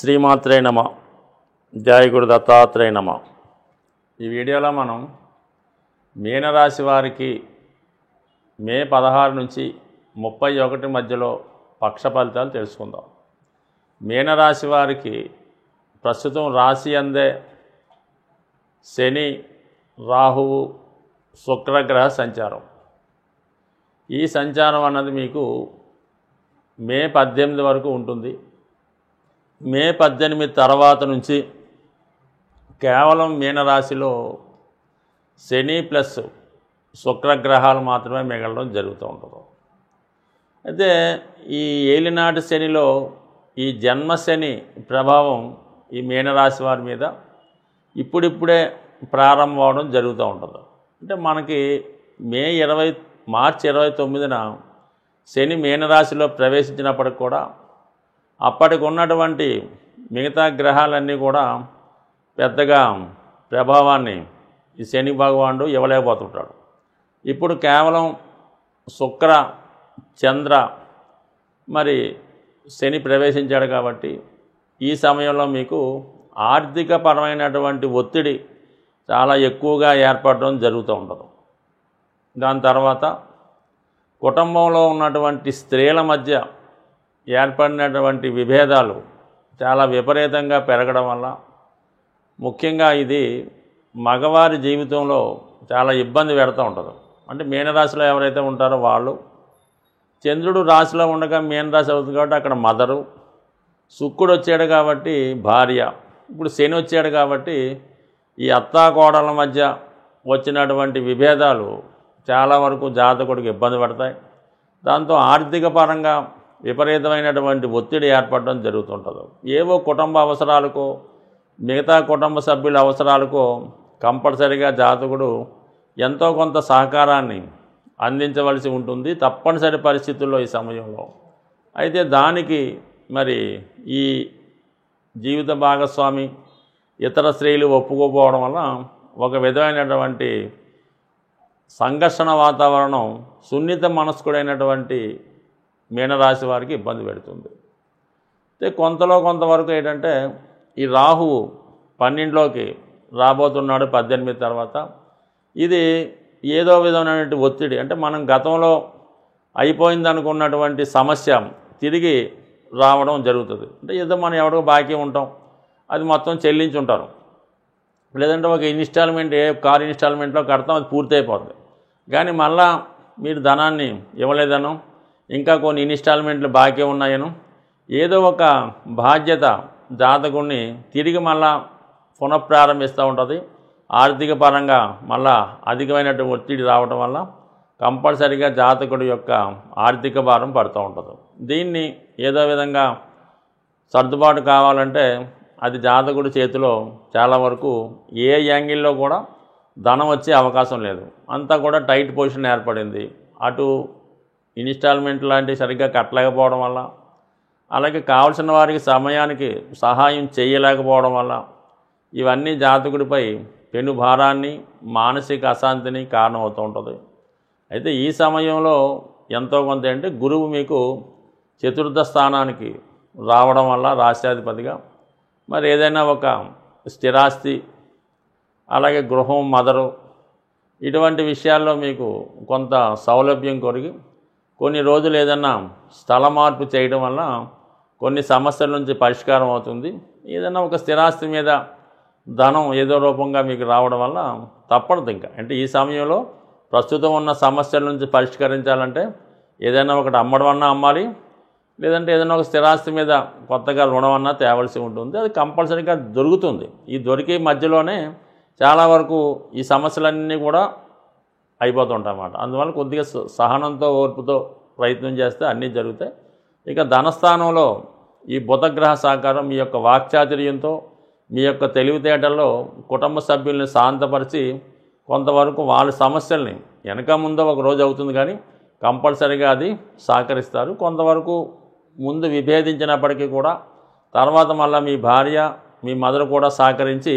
శ్రీమాత్రే నమ. జయ గురు దత్తాత్రేయ నమ. ఈ వీడియోలో మనం మీనరాశి వారికి మే 16 నుంచి 31 మధ్యలో పక్ష ఫలితాలు తెలుసుకుందాం. మీనరాశి వారికి ప్రస్తుతం రాశి అందే శని, రాహువు, శుక్రగ్రహ సంచారం. ఈ సంచారం అన్నది మీకు మే 18 వరకు ఉంటుంది. మే 18 తర్వాత నుంచి కేవలం మీనరాశిలో శని ప్లస్ శుక్రగ్రహాలు మాత్రమే మిగలడం జరుగుతూ ఉంటుంది. అయితే ఈ ఏలినాటి శనిలో ఈ జన్మశని ప్రభావం ఈ మీనరాశి వారి మీద ఇప్పుడిప్పుడే ప్రారంభం అవడం జరుగుతూ ఉంటుంది. అంటే మనకి మార్చి 29న శని మీనరాశిలో ప్రవేశించినప్పటికి కూడా అప్పటికి ఉన్నటువంటి మిగతా గ్రహాలన్నీ కూడా పెద్దగా ప్రభావాన్ని ఈ శని భగవానుడు ఇవ్వలేకపోతుంటాడు. ఇప్పుడు కేవలం శుక్ర, చంద్ర మరి శని ప్రవేశించాడు కాబట్టి ఈ సమయంలో మీకు ఆర్థిక పరమైనటువంటి ఒత్తిడి చాలా ఎక్కువగా ఏర్పడడం జరుగుతూ ఉంటుంది. దాని తర్వాత కుటుంబంలో ఉన్నటువంటి స్త్రీల మధ్య ఏర్పడినటువంటి విభేదాలు చాలా విపరీతంగా పెరగడం వల్ల ముఖ్యంగా ఇది మగవారి జీవితంలో చాలా ఇబ్బంది పెడుతూ ఉంటుంది. అంటే మీనరాశిలో ఎవరైతే ఉంటారో వాళ్ళు, చంద్రుడు రాశిలో ఉండగా మీనరాశి అవుతుంది కాబట్టి అక్కడ మదరు, శుక్రుడు వచ్చాడు కాబట్టి భార్య, ఇప్పుడు శని వచ్చాడు కాబట్టి ఈ అత్తాకోడళ్ళ మధ్య వచ్చినటువంటి విభేదాలు చాలా వరకు జాతకుడికి ఇబ్బంది పడతాయి. దాంతో ఆర్థిక పరంగా విపరీతమైనటువంటి ఒత్తిడి ఏర్పడడం జరుగుతుంటుంది. ఏవో కుటుంబ అవసరాలకో మిగతా కుటుంబ సభ్యుల అవసరాలకో కంపల్సరిగా జాతకుడు ఎంతో కొంత సహకారాన్ని అందించవలసి ఉంటుంది తప్పనిసరి పరిస్థితుల్లో ఈ సమయంలో. అయితే దానికి మరి ఈ జీవిత భాగస్వామి ఇతర స్త్రీలు ఒప్పుకోపోవడం వల్ల ఒక విధమైనటువంటి సంఘర్షణ వాతావరణం సున్నిత మనస్కుడైనటువంటి మీనరాశి వారికి ఇబ్బంది పెడుతుంది. అయితే కొంతవరకు ఏంటంటే ఈ రాహువు 12లోకి రాబోతున్నాడు 18 తర్వాత. ఇది ఏదో విధమైనటువంటి ఒత్తిడి, అంటే మనం గతంలో అయిపోయింది అనుకున్నటువంటి సమస్య తిరిగి రావడం జరుగుతుంది. అంటే ఏదో మనం ఎవరికో బాకీ ఉంటాం, అది మొత్తం చెల్లించి ఉంటారు. లేదంటే ఒక ఇన్స్టాల్మెంట్ కారు ఇన్స్టాల్మెంట్లో కడతాం, అది పూర్తయిపోతుంది. కానీ మళ్ళా మీరు ధనాన్ని ఇవ్వలేదనో, ఇంకా కొన్ని ఇన్స్టాల్మెంట్లు బాకీ ఉన్నాయను, ఏదో ఒక బాధ్యత జాతకుడిని తిరిగి మళ్ళా పునఃప్రారంభిస్తూ ఉంటుంది. ఆర్థిక పరంగా మళ్ళా అధికమైనటువంటి ఒత్తిడి రావడం వల్ల కంపల్సరిగా జాతకుడి యొక్క ఆర్థిక భారం పడుతూ ఉంటుంది. దీన్ని ఏదో విధంగా సర్దుబాటు కావాలంటే అది జాతకుడి చేతిలో చాలా వరకు ఏ యాంగిల్లో కూడా ధనం వచ్చే అవకాశం లేదు. అంతా కూడా టైట్ పొజిషన్ ఏర్పడింది. అటు ఇన్స్టాల్మెంట్ లాంటివి సరిగ్గా కట్టలేకపోవడం వల్ల, అలాగే కావాల్సిన వారికి సమయానికి సహాయం చేయలేకపోవడం వల్ల ఇవన్నీ జాతకుడిపై పెను భారాన్ని, మానసిక అశాంతిని కారణమవుతూ ఉంటుంది. అయితే ఈ సమయంలో ఎంతో కొంత అంటే గురువు మీకు చతుర్థ స్థానానికి రావడం వల్ల రాశ్యాధిపతిగా మరి ఏదైనా ఒక స్థిరాస్తి, అలాగే గృహం, మదరు ఇటువంటి విషయాల్లో మీకు కొంత సౌలభ్యం కొరిగి కొన్ని రోజులు ఏదన్నా స్థల మార్పు చేయడం వల్ల కొన్ని సమస్యల నుంచి పరిష్కారం అవుతుంది. ఏదైనా ఒక స్థిరాస్తి మీద ధనం ఏదో రూపంగా మీకు రావడం వల్ల తప్పదు ఇంకా. అంటే ఈ సమయంలో ప్రస్తుతం ఉన్న సమస్యల నుంచి పరిష్కరించాలంటే ఏదైనా ఒకటి అమ్మడం అమ్మాలి, లేదంటే ఏదైనా ఒక స్థిరాస్తి మీద కొత్తగా రుణం అన్నా తేవలసి ఉంటుంది. అది కంపల్సరీగా దొరుకుతుంది. ఈ దొరికే మధ్యలోనే చాలా వరకు ఈ సమస్యలన్నీ కూడా అయిపోతుంటాయి అన్నమాట. అందువల్ల కొద్దిగా సహనంతో, ఓర్పుతో ప్రయత్నం చేస్తే అన్నీ జరుగుతాయి. ఇక ధనస్థానంలో ఈ బుధగ్రహ సహకారం మీ యొక్క వాక్చాతుర్యంతో, మీ యొక్క తెలివితేటల్లో కుటుంబ సభ్యుల్ని శాంతపరిచి కొంతవరకు వాళ్ళ సమస్యల్ని వెనక ముందో ఒక రోజు అవుతుంది కానీ కంపల్సరీగా అది సహకరిస్తారు. కొంతవరకు ముందు విభేదించినప్పటికీ కూడా తర్వాత మళ్ళీ మీ భార్య, మీ మదర్ కూడా సహకరించి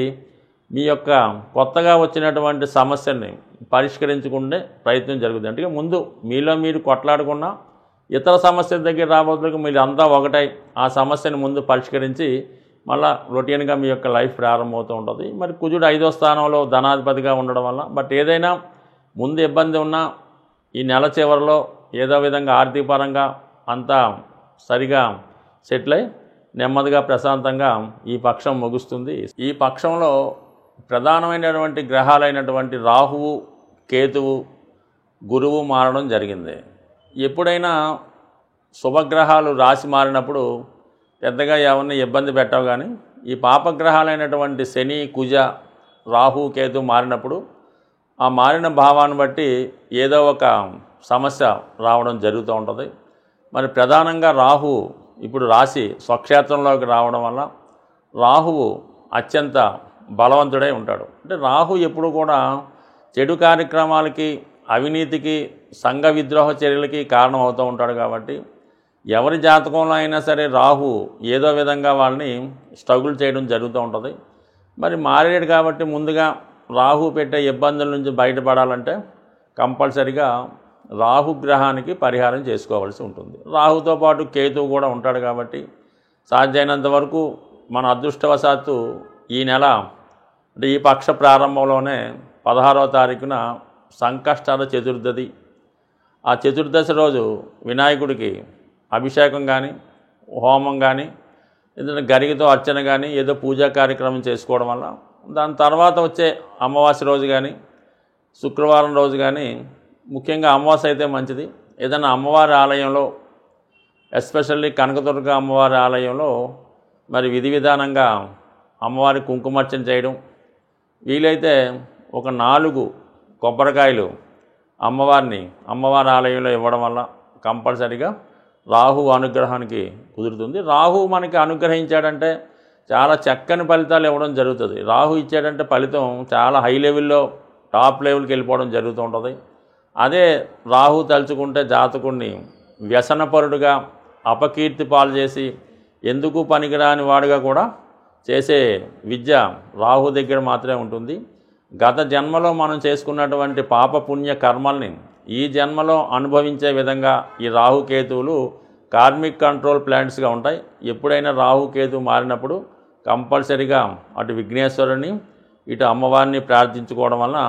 మీ యొక్క కొత్తగా వచ్చినటువంటి సమస్యల్ని పరిష్కరించుకునే ప్రయత్నం జరుగుతుంది. అంటే ముందు మీలో మీరు కొట్లాడకుండా ఇతర సమస్యల దగ్గర రాబోతులకు మీరు అంతా ఒకటై ఆ సమస్యను ముందు పరిష్కరించి మళ్ళీ రొటీన్గా మీ యొక్క లైఫ్ ప్రారంభమవుతూ ఉంటుంది. మరి కుజుడు 5వ స్థానంలో ధనాధిపతిగా ఉండడం వల్ల బట్ ఏదైనా ముందు ఇబ్బంది ఉన్నా ఈ నెల చివరిలో ఏదో విధంగా ఆర్థిక పరంగా అంతా సరిగా సెటిల్ అయి నెమ్మదిగా ప్రశాంతంగా ఈ పక్షం ముగుస్తుంది. ఈ పక్షంలో ప్రధానమైనటువంటి గ్రహాలైనటువంటి రాహువు, కేతువు, గురువు మారడం జరిగింది. ఎప్పుడైనా శుభగ్రహాలు రాశి మారినప్పుడు పెద్దగా ఎవరిని ఇబ్బంది పెట్టవు, కానీ ఈ పాపగ్రహాలైనటువంటి శని, కుజ, రాహు, కేతు మారినప్పుడు ఆ మారిన భావాన్ని బట్టి ఏదో ఒక సమస్య రావడం జరుగుతూ ఉంటుంది. మరి ప్రధానంగా రాహు ఇప్పుడు రాశి స్వక్షేత్రంలోకి రావడం వల్ల రాహువు అత్యంత బలవంతుడై ఉంటాడు. అంటే రాహు ఎప్పుడు కూడా చెడు కార్యక్రమాలకి, అవినీతికి, సంఘ విద్రోహ చర్యలకి కారణం అవుతూ ఉంటాడు. కాబట్టి ఎవరి జాతకంలో అయినా సరే రాహు ఏదో విధంగా వాళ్ళని స్ట్రగుల్ చేయడం జరుగుతూ ఉంటుంది. మరి మారేడు కాబట్టి ముందుగా రాహు పెట్టే ఇబ్బందుల నుంచి బయటపడాలంటే కంపల్సరిగా రాహుగ్రహానికి పరిహారం చేసుకోవాల్సి ఉంటుంది. రాహుతో పాటు కేతువు కూడా ఉంటాడు కాబట్టి సాధ్యమైనంత వరకు మన అదృష్టవశాత్తు ఈ నెల అంటే ఈ పక్ష ప్రారంభంలోనే 16వ తారీఖున సంకష్టహర చతుర్దశి. ఆ చతుర్దశి రోజు వినాయకుడికి అభిషేకం కానీ, హోమం కానీ, ఏదైనా గరికతో అర్చన కానీ ఏదో పూజా కార్యక్రమం చేసుకోవడం వల్ల దాని తర్వాత వచ్చే అమావాస్య రోజు కానీ, శుక్రవారం రోజు కానీ, ముఖ్యంగా అమావాస్య అయితే మంచిది, ఏదైనా అమ్మవారి ఆలయంలో ఎస్పెషల్లీ కనకదుర్గ అమ్మవారి ఆలయంలో మరి విధి విధానంగా అమ్మవారి కుంకుమార్చన చేయడం, వీలైతే ఒక 4 కొబ్బరికాయలు అమ్మవారి ఆలయంలో ఇవ్వడం వల్ల కంపల్సరిగా రాహు అనుగ్రహానికి కుదురుతుంది. రాహు మనకి అనుగ్రహించాడంటే చాలా చక్కని ఫలితాలు ఇవ్వడం జరుగుతుంది. రాహు ఇచ్చాడంటే ఫలితం చాలా హై లెవెల్లో, టాప్ లెవెల్కి వెళ్ళిపోవడం జరుగుతూ ఉంటుంది. అదే రాహు తలుచుకుంటే జాతకుడిని వ్యసనపరుడుగా, అపకీర్తి పాలు చేసి ఎందుకు పనికిరాని వాడుగా కూడా చేసే విద్య రాహు దగ్గర మాత్రమే ఉంటుంది. గత జన్మలో మనం చేసుకున్నటువంటి పాపపుణ్య కర్మల్ని ఈ జన్మలో అనుభవించే విధంగా ఈ రాహుకేతువులు కార్మిక్ కంట్రోల్ ప్లాంట్స్గా ఉంటాయి. ఎప్పుడైనా రాహుకేతు మారినప్పుడు కంపల్సరిగా అటు విఘ్నేశ్వరుని, ఇటు అమ్మవారిని ప్రార్థించుకోవడం వలన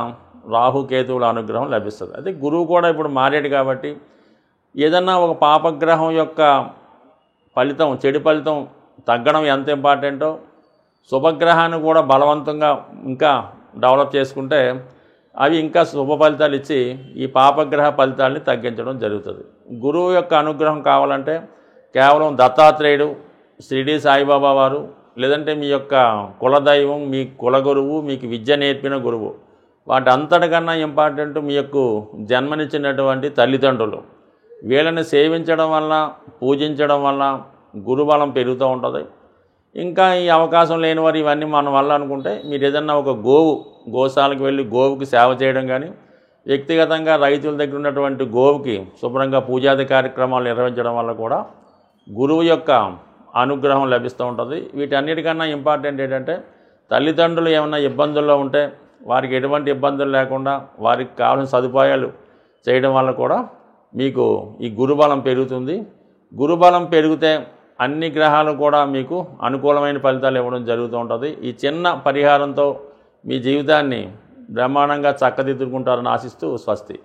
రాహుకేతువుల అనుగ్రహం లభిస్తుంది. అయితే గురువు కూడా ఇప్పుడు మారాడు కాబట్టి ఏదన్నా ఒక పాపగ్రహం యొక్క ఫలితం, చెడు ఫలితం తగ్గడం ఎంత ఇంపార్టెంటో శుభగ్రహాన్ని కూడా బలవంతంగా ఇంకా డెవలప్ చేసుకుంటే అవి ఇంకా శుభ ఫలితాలు ఇచ్చి ఈ పాపగ్రహ ఫలితాలని తగ్గించడం జరుగుతుంది. గురువు యొక్క అనుగ్రహం కావాలంటే కేవలం దత్తాత్రేయుడు, షిరిడి సాయిబాబా వారు, లేదంటే మీ యొక్క కులదైవం, మీ కులగురువు, మీకు విద్య నేర్పిన గురువు, వాటి అంతటికన్నా ఇంపార్టెంట్ మీ యొక్క జన్మనిచ్చినటువంటి తల్లిదండ్రులు. వీళ్ళని సేవించడం వల్ల, పూజించడం వల్ల గురుబలం పెరుగుతూ ఉంటుంది. ఇంకా ఈ అవకాశం లేని వారు ఇవన్నీ మన వల్ల అనుకుంటే మీరు ఏదన్నా ఒక గోశాలకు వెళ్ళి గోవుకి సేవ చేయడం కానీ, వ్యక్తిగతంగా రైతుల దగ్గర ఉన్నటువంటి గోవుకి శుభ్రంగా పూజాది కార్యక్రమాలు నిర్వహించడం వల్ల కూడా గురువు యొక్క అనుగ్రహం లభిస్తూ ఉంటుంది. వీటన్నిటికన్నా ఇంపార్టెంట్ ఏంటంటే తల్లిదండ్రులు ఏమైనా ఇబ్బందుల్లో ఉంటే వారికి ఎటువంటి ఇబ్బందులు లేకుండా వారికి కావాల్సిన సదుపాయాలు చేయడం వల్ల కూడా మీకు ఈ గురుబలం పెరుగుతుంది. గురుబలం పెరిగితే అన్ని గ్రహాలు కూడా మీకు అనుకూలమైన ఫలితాలు ఇవ్వడం జరుగుతూ ఉంటుంది. ఈ చిన్న పరిహారంతో మీ జీవితాన్ని బ్రహ్మాండంగా చక్కదిద్దుకుంటారని ఆశిస్తూ స్వస్తి.